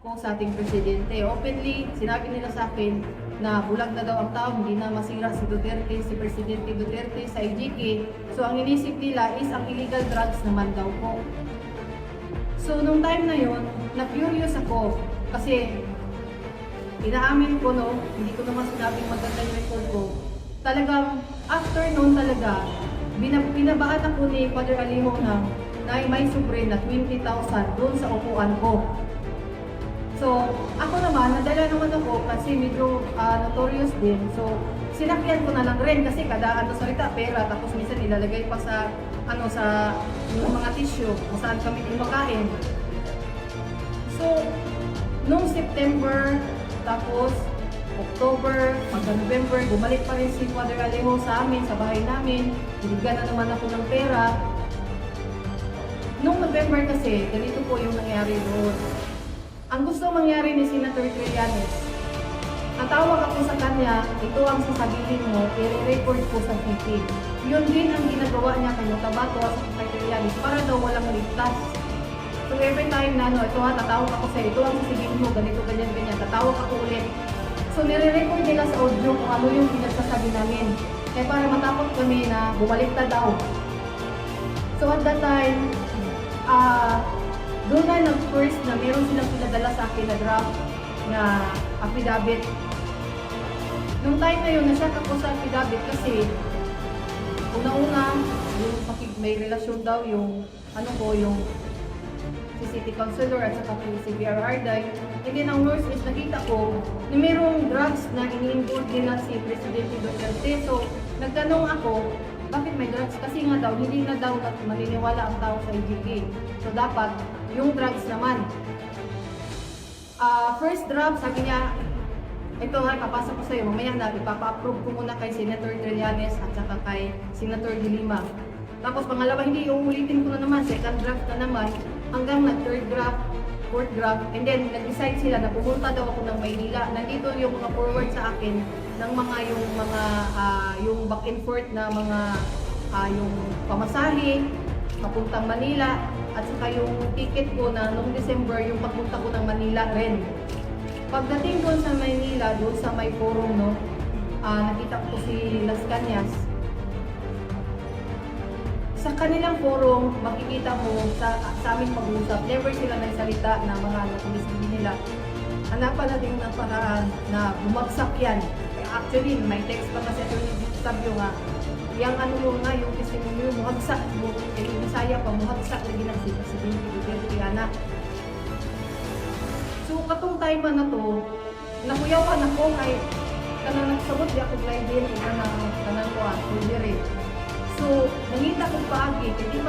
po sa ating presidente. Openly, sinabi nila sa akin na bulag na daw ang tao, hindi na masira si Duterte, si Presidente Duterte sa IGK. So ang inisip nila is ang illegal drugs naman daw po. So nung time na yon, na-furious ako kasi inaamin ko, no, hindi ko naman sinabing maganda yung record ko. Talagang after noon talaga, binabaan ako ni Father Aliho na may sobre na 20,000 doon sa upuan ko. So, ako naman, nadala naman ako kasi medyo notorious din. So, sinakyan ko na lang rin kasi kada salita pera, tapos minsan nilalagay pa sa sa yung mga tissue kung saan kami kumakain. So, nung September, tapos October, hanggang November, bumalik pa rin si Father Alejo sa amin, sa bahay namin. Binigyan na naman ako ng pera. Nung November kasi, ganito po yung nangyari doon. Ang gusto mangyari ni Senator Trillanes, ang tawag ako sa kanya, ito ang sasabihin mo, i-record ko sa TV. Yun din ang ginagawa niya kay Notabato at kay Trillanes para daw walang ligtas. So every time na ito tatawag ako sa ito ang sasabihin mo, ganito, ganyan, ganyan, tatawag ako ulit. So nire-record nila sa audio kung ano yung pinagsasabi namin. Kaya para matakot kami na bumalik na daw. So at that time, doon na nag-first na meron silang pinadala sa akin na draft na affidavit. Nung time na yun, nasyak ako sa affidavit kasi una-una, yung may relasyon daw yung yung si City Councilor at saka si BR Arday. And then ang worst is nakita ko na mayroong drugs na ini-involve nila si Presidente Duterte. So nagtanong ako, bakit may drugs? Kasi nga daw, hindi na daw maniniwala ang tao sa IGK. So dapat, yung drugs naman. First draft, sabi niya, ito nga, papasa ko sa'yo, mamaya na, ipapa-approve ko muna kay Senator Trillanes at saka kay Senator De Lima. Tapos pangalawa, hindi, uulitin ko na naman, second draft na naman, hanggang third draft, fourth draft, and then nag-decide sila na pumunta daw ako ng Maynila. Nandito yung mga forward sa akin ng yung back and forth na mga yung pamasahe papuntang Manila at saka yung ticket ko na noong December yung pagpunta ko ng Manila rin. Pagdating doon sa Manila, doon sa may forum, nakita ko si Las Cañas. Sa kanilang forum, makikita mo sa aming pag-usap, never sila nagsalita na mga nakulisbili nila. Hanapan natin ng paraan na bumagsak yan. Actually, may text pa kasi ito yung sabyo nga. Yang yung testimonyo, muhagsak mo, yung Bisaya pa, muhagsak na ginagsi kasi Duterte anak. So, katong time na to, nakuyawan ako kay kanang nagsabot di ako glide din, kanang ko dire. So, nangita ko paagi, hindi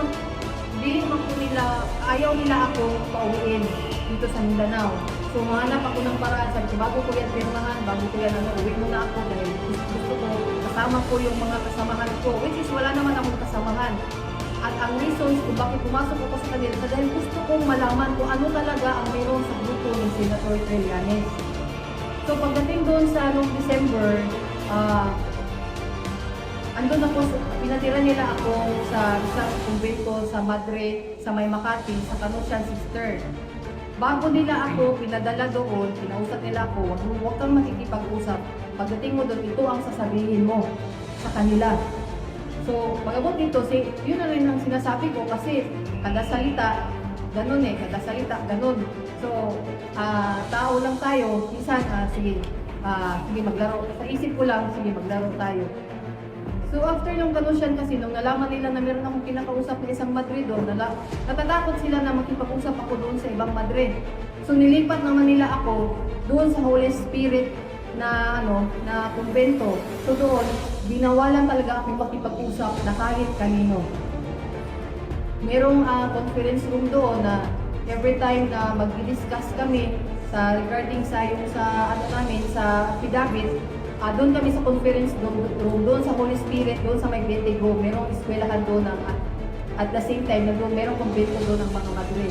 man ko nila, ayaw nila ako pauwiin dito sa Mindanao. So, mahanap ako ng paraan, sabi ko, bago ko yan pirmahan, bago ko yan uwi muna ako dahil gusto ko, kasama ko yung mga kasamahan ko, which is wala naman akong kasamahan. At ang reasons kung bakit pumasok ako sa kanila, dahil gusto kong malaman kung ano talaga ang mayroon sa grupo ni Senator Trillanes. So, pagdating doon sa December, andun ako, pinatira nila ako sa isang kumbento sa Madre, sa May Makati, sa Kanusian Sister. Bago nila ako pinadala doon, kinausap nila ako, huwag kang makikipag-usap. Pagdating mo doon, ito ang sasabihin mo sa kanila. So, pag-abot dito, yun na rin ang sinasabi ko kasi kada salita, ganun kada salita, ganun. So, tao lang tayo, minsan, sige maglaro. Sa isip ko lang, sige maglaro tayo. So after nung Kanusian kasi, nung nalaman nila na meron akong kinakausap na isang Madre doon, natatakot sila na makipag-usap ako doon sa ibang Madre. So nilipat naman nila ako doon sa Holy Spirit na kumbento. So doon, binawalan talaga akong makipag-usap na kahit kanino. Merong conference room doon na every time na mag-discuss kami regarding sa affidavit, doon kami sa conference room, doon sa Holy Spirit, doon sa may Betigo, merong eskwelahan doon at the same time, merong kumbento doon ng mga Madre.